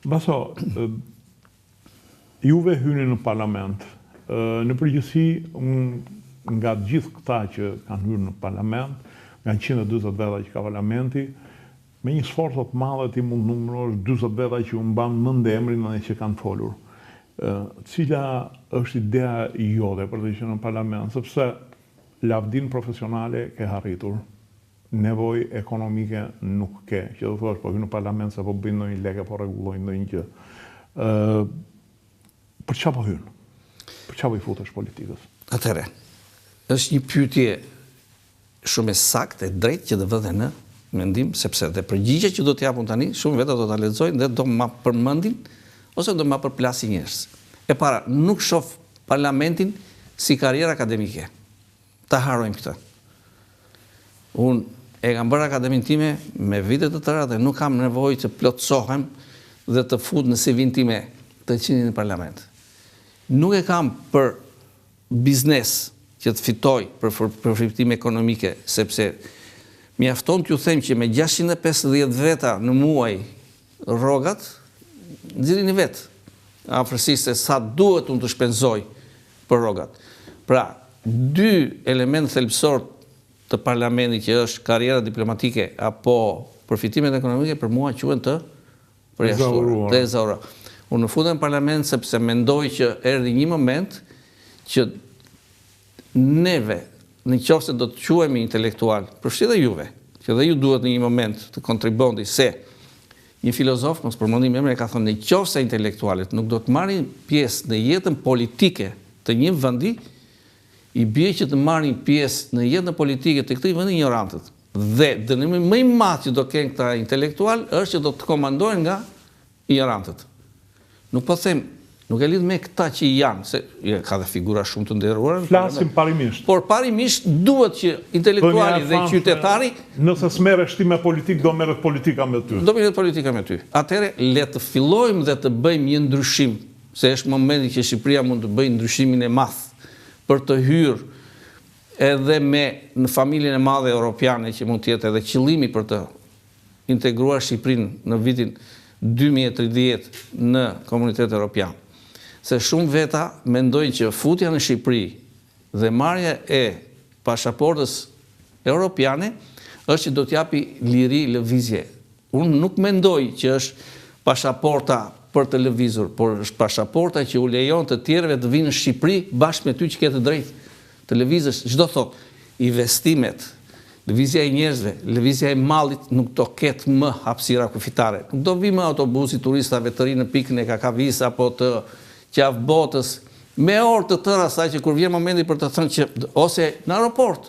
Baso, juve hyni në parlament. Në përgjithësi, nga gjithë këta që kanë hyrë në parlament, nga 140 veta që ka parlamenti, me një sforcë të madhe ti mund numërosh 40 veta që u mban mend emrin dhe që kanë folur. Cila është ideja jote për të qenë në parlament, sepse lavdin profesionale ke harritur, nevojë ekonomike nuk ke, që do thosh po hyn në parlament se po bëjnë ndonjë lekë, po rregullojnë ndonjë gjë. Për çfarë po hyn? Për çfarë i futesh politikës? Atëherë, është një pyetje shumë e saktë e drejtë që do vëdhe në mendim, sepse dhe përgjigja që do t'japun tani, shumë veta do t'a lexojnë dhe do ma përmendin ose do ma përplasin njerëz. E para, nuk shoh parlamentin si karrierë akademike. Ta harrojmë këtë. Unë e kam bërë akademinë time me vite të tëra dhe nuk kam nevojë të plotësohem dhe të fut në CV-n time të qenë në parlament. Nuk e kam për biznes që të fitoj për përfitime ekonomike, sepse mjafton t'ju them që me 650 veta në muaj rrogat, nxirrini vetë afërsisht se sa duhet unë të shpenzoj për rrogat. Pra, dy element thelbësor të parlamentit që është karriera diplomatike apo përfitimet ekonomike për mua quhen të përjashtuara, të ezauruara. Unë futem në parlament sepse mendoj që erdhi një moment që neve, në qoftë se do të quhemi intelektual, përfshi dhe juve, që dhe ju duhet në një moment të kontriboni se një filozof, mos përmendim emrin, ka thënë në qoftë se intelektualet nuk do të marrin pjesë në jetën politike të një vendi, i bie që të marrin pjesë në jetën politike të këtij vendi ignorantët. Dhe dënimi më i madh që do kenë këta intelektual është që do të komandohen nga ignorantët. Nuk po them, nuk e lidh me këta që janë, se ka dhe figura shumë të nderuara. Flasim parimisht. Por parimisht duhet që intelektuali dhe qytetari, nëse s'merresh ti me politikë, do merret politika me ty. Do merret politika me ty. Atëherë le të fillojmë dhe të bëjmë një ndryshim, se është momenti që Shqipëria mund të bëjë ndryshimin e madh për të hyrë edhe në familjen e madhe europiane që mund të jetë edhe qëllimi për të integruar Shqipërinë në vitin 2030 në komunitetin evropian. Se shumë veta mendojnë që futja në Shqipëri dhe marrja e pasaportës europiane është që do t'japi liri lëvizje. Unë nuk mendoj që është pasaporta për të lëvizur, por është pasaporta që u lejon të tjerëve të vinë në Shqipëri bashkë me ty që ke të drejtë të lëvizësh. Çdo thot, investimet, lëvizja e njerëzve, lëvizja e mallit nuk do ketë më hapësira kufitare. Nuk do vi më autobusi turistave të rinë në pikën e Kakavis apo të qafë botës, me orë të tëra saj që kur vjen momenti për të thënë që ose në aeroport,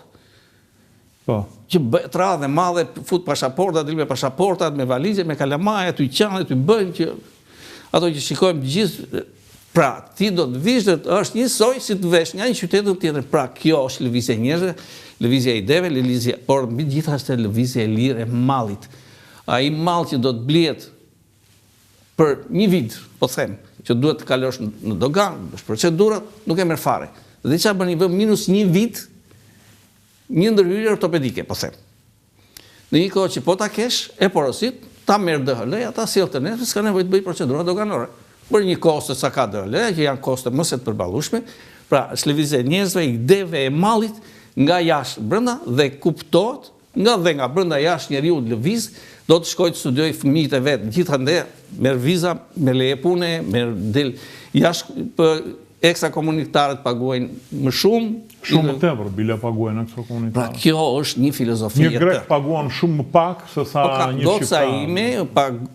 që të radhe madhe, fut pasaportat, dilë me pasaportat, me valizje, me kalamaja, të i qanë, të i bëjnë që ato që shikojmë gjithë, pra ti do të vish dhe është njësoj si të vesh nga një qytetën tjetër, pra kjo është lëvizje njerëzve, lëvizje e ideve, por mbi gjithashtu lëvizje e lirë e mallit. Ai mall që do të blihet për një vit, po them, që duhet të kalosh në dogan, është procedurat, nuk e merr fare. Dhe çfarë bën i vë minus një vit, një ndërhyrje ortopedike, po them. Në një kohë që po ta kesh, e porosit, ta merr DHL, ata sjell të ne, s'ka nevojë të bëj procedura doganore. Për një koste sa ka DHL, që janë koste më së përballueshme, pra është lëvizje e njerëzve, ideve e mallit nga jashtë brenda dhe kuptohet nga brenda jashtë njeriu lëviz, do të shkojë të studiojë fëmijët e vet, gjithandaj merr viza, me leje pune, merr del jashtë për ekstrakomunitarët paguajnë më shumë. Shumë më tepër, bile paguajnë ekstrakomunitarët. Pra kjo është një filozofi. Një grek paguan shumë më pak se sa një shqiptar. Goca ime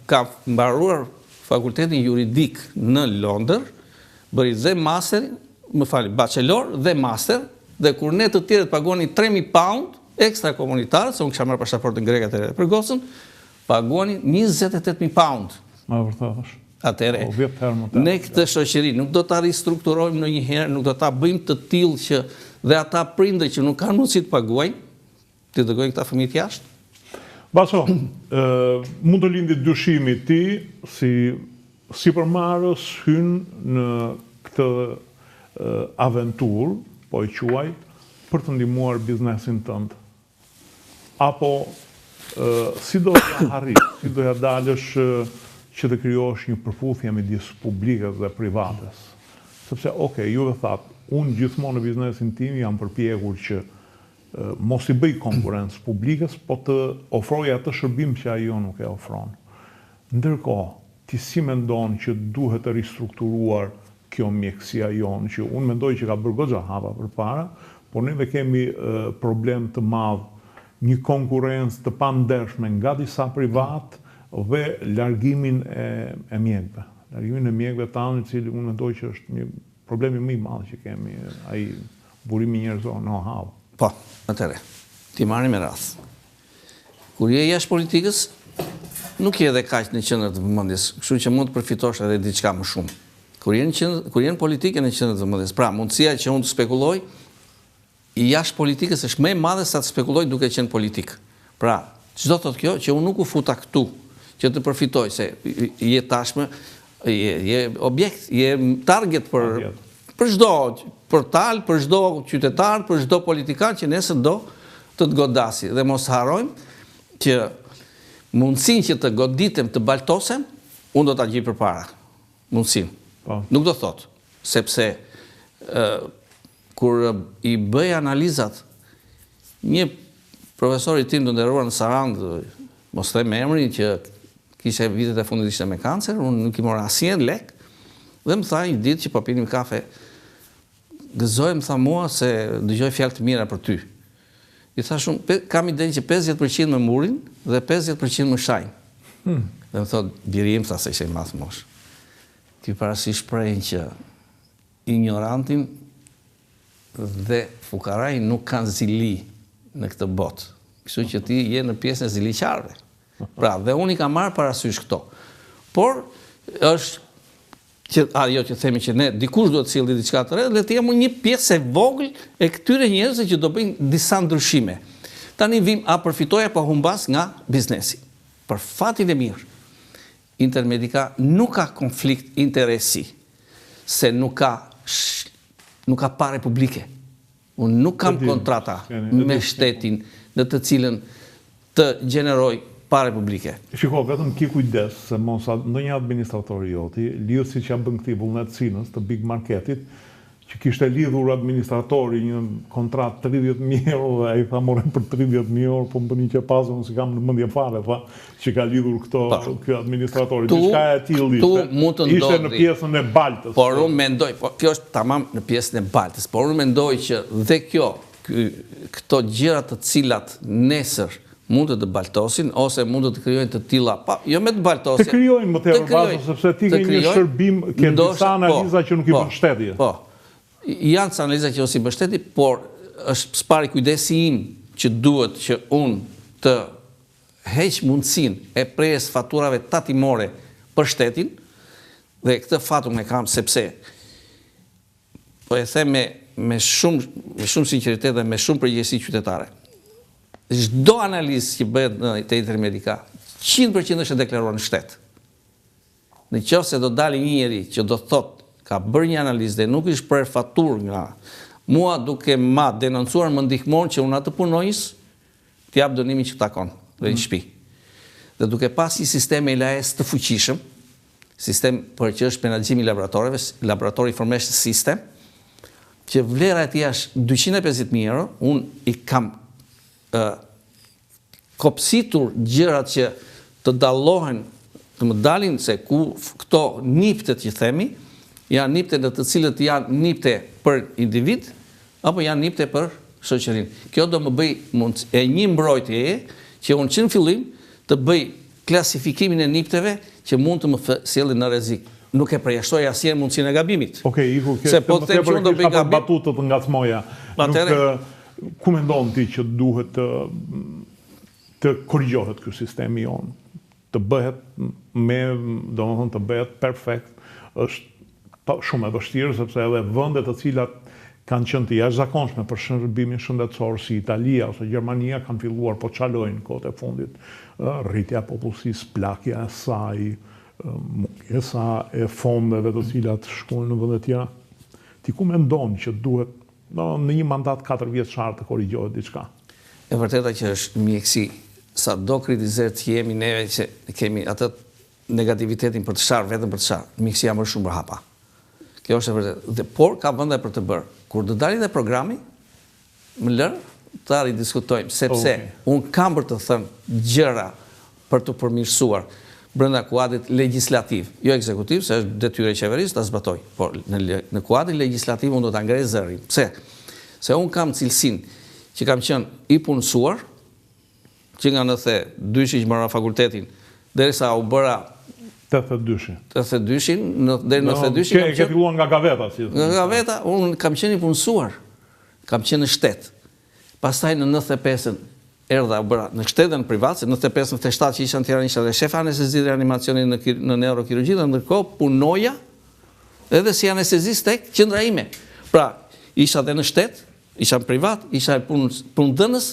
ka mbaruar fakultetin juridik në Londër, bëri dhe master, bachelor dhe master, dhe kur ne të tjerët paguani 3.000 pound ekstrakomunitarët, se unë kisha marrë pasaportën greke atëherë për gocën, paguani 28.000 pound. Ma vërtet është. Atëherë, ne këtë shoqëri nuk do ta ristrukturojmë ndonjëherë, nuk do ta bëjmë të tillë që dhe ata prindër që nuk kanë mundësi të paguajnë, të dërgojnë këta fëmijë jashtë. Baso, mund të lindi dyshimi ti si përmarrës hyn në këtë aventurë, po e quaj, për të ndihmuar biznesin tënd. Apo si do ja harrit, si do ja dalësh që të krijosh një përputhje midis publikës dhe privates. Sepse, juve thatë, unë gjithmonë në biznesin tim jam përpjekur që mos i bëj konkurrencë publikës, po të ofroj atë shërbim që ajo nuk e ofron. Ndërkohë, ti si mendon që duhet të ristrukturuar kjo mjekësia jonë, që unë mendoj që ka bërë goxha hapa përpara, por neve kemi problem të madh, një konkurrencë të pandershme nga disa privat dhe largimin e mjekëve. Largimin e mjekëve tanë, i cili unë mendoj që është një problemi më i madh që kemi, ai burimi njerëzor në hall. Po, atëre, ti marrim me radh. Kur je jashtë politikës, nuk je edhe kaq në qendër të vëmendjes, kështu që mund të përfitosh edhe diçka më shumë. Kur je në politikë në qendër të vëmendjes, pra mundësia që unë të spekuloj jashtë politikës është më e madhe sa të spekuloj duke qenë politik. Pra, çdo thotë kjo që unë nuk u futa këtu që të përfitoj se je tashmë je objekt, je target për çdo portal, për çdo qytetar, për çdo politikan që nesër do të godasi. Dhe mos harrojmë që mundësinë që të goditem, të baltosem, unë do ta gjej përpara. Mundësinë. Nuk do thotë, sepse kur i bëj analizat, një profesor i tim të nderuar në Sarandë, mos them emrin, që kishte vitet e fundit ishte me kancer, unë nuk i mora asnjë lek, dhe më tha një ditë që po pinim kafe, gëzoj, më tha mua se dëgjoj fjalë të mira për ty. I thash unë, kam idenë që 50% me murin dhe 50% me shajnë. Dhe më thot, biri im, tha se ishe i madh mosh. Ti parasysh shprehjen që ignorantin dhe fukaraj nuk kanë zili në këtë botë. Kështu që ti je në pjesën e ziliqarëve. Pra, dhe unë i kam marrë parasysh këto. Por, është ajo që themi që ne dikush duhet të silli diçka të re, dhe të jemi një pjesë e vogël e këtyre njerëzve që do bëjnë disa ndryshime. Tani vim a përfitoj apo humbas nga biznesi. Për fatin e mirë, Intermedica nuk ka konflikt interesi, se nuk ka pare publike. Unë nuk kam kontrata me shtetin në të cilën të gjeneroj pare publike. Shiko, vetëm ki kujdes se mos ndonjë administrator i joti, liu si që bën këti vullnetësinës të big marketit, që kishte lidhur administratori një kontrat 30.000 euro dhe ai tha morem për 30.000 euro, po më bëni që pasën si kam në mendje fare, tha që ka lidhur ky administratori. Diçka e tillë ishte në pjesën e baltës. Por unë mendoj, kjo është tamam në pjesën e baltës, por unë mendoj që dhe këto gjëra të cilat nesër mund të baltosin, ose mund të krijojnë të tilla, jo me të baltosin. Të krijojnë më tepër bazë, sepse ti ke një shërbim, ke disa analiza që nuk i bën shteti. Po. Janë ca analiza që ose i bën shteti, por është spari kujdesi im që duhet që unë të heq mundësinë e prerjes faturave tatimore për shtetin, dhe këtë fat unë e kam sepse po e them me shumë sinqeritet dhe me shumë përgjegjësi qytetare. Çdo analizë që bëhet te Intermedica, 100% është e deklaruar në shtet. Në qoftë se do dalë një njeri që do thotë ka bërë një analizë dhe nuk është për faturë nga mua duke ma denoncuar më ndihmon që unë atë punojës, të jap dënimin që takon dhe një shtëpi. Dhe duke pas një sistem ELAS të fuqishëm, sistem për që është menaxhimi i laboratoreve, Laboratory Information System, që vlera e tij është 250.000 euro, unë i kam kopsitur gjërat që të dallohen, të më dalin se ku këto niptet që themi, janë nipte në të cilët janë nipte për individ, apo janë nipte për shoqërinë. Kjo do më bëj e një mbrojtje që unë që në fillim të bëj klasifikimin e nipteve që mund të më sjellin në rrezik. Nuk e përjashtoj asnjëherë mundësinë e gabimit. Okej, Iku, se po të them që unë do bëj gabim, batutët nga smoja. Ku mendon ti që duhet të korrigjohet ky sistemi jon? Të bëhet domethënë të bëhet perfekt, është shumë e vështirë sepse edhe vende të cilat kanë qenë të jashtëzakonshme për shërbimin shëndetësor si Italia ose Gjermania kanë filluar po çalojnë kohët e fundit. Rritja e popullsisë, plakja e saj, mungesa e fondeve të cilat shkojnë në vende të tjera. Ti ku mendon që duhet në një mandat 4 vjeçar të korrigjohet diçka? E vërteta që është mjeksi, sa do kritizerë që jemi neve që kemi atë negativitetin për të sharë, vetëm për të sharë, mikësia më shumë për hapa. Kjo është e vërtet. Por ka vende për të bërë. Kur të dali dhe programi, më lërë, të diskutojmë, sepse unë kam për të thënë gjëra për të përmirësuar brenda kuadrit legjislativ, jo ekzekutiv, se është detyrë e qeverisë ta zbatoj, por në kuadrin legjislativ unë do ta ngrej zërin. Pse? Se unë kam cilësinë që kam qenë i punësuar, që nga 92 që mora fakultetin, derisa u bëra 82-shin. 82-shin, deri në 92-shin. Ke filluar nga gaveta, si. Nga gaveta, unë kam qenë i punësuar, kam qenë në shtet. Pastaj në 95-ën erdha u bëra në shtet dhe në privat, se në 95-97 që isha në Tiranë isha dhe shef anestezi dhe reanimacioni në neurokirurgji dhe ndërkohë punoja edhe si anestezist tek qendra ime. Pra, isha dhe në shtet, isha në privat, isha punëdhënës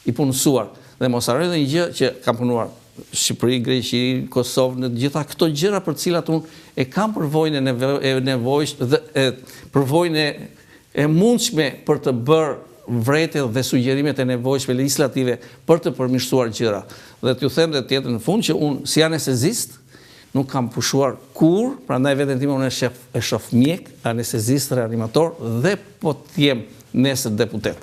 i punësuar. Dhe mos harroj edhe një gjë që kam punuar Shqipëri, Greqi, Kosovë, në gjitha këto gjëra për cilat unë e kam përvojën e nevojshme dhe përvojën e mundshme për të bërë vrejtje dhe sugjerimet e nevojshme legislative për të përmirësuar gjëra. Dhe t'ju them dhe tjetër në fund që unë si anestezist nuk kam pushuar kur, prandaj veten time unë e shoh mjek, anestezist, reanimator dhe po t'jem nesër deputet.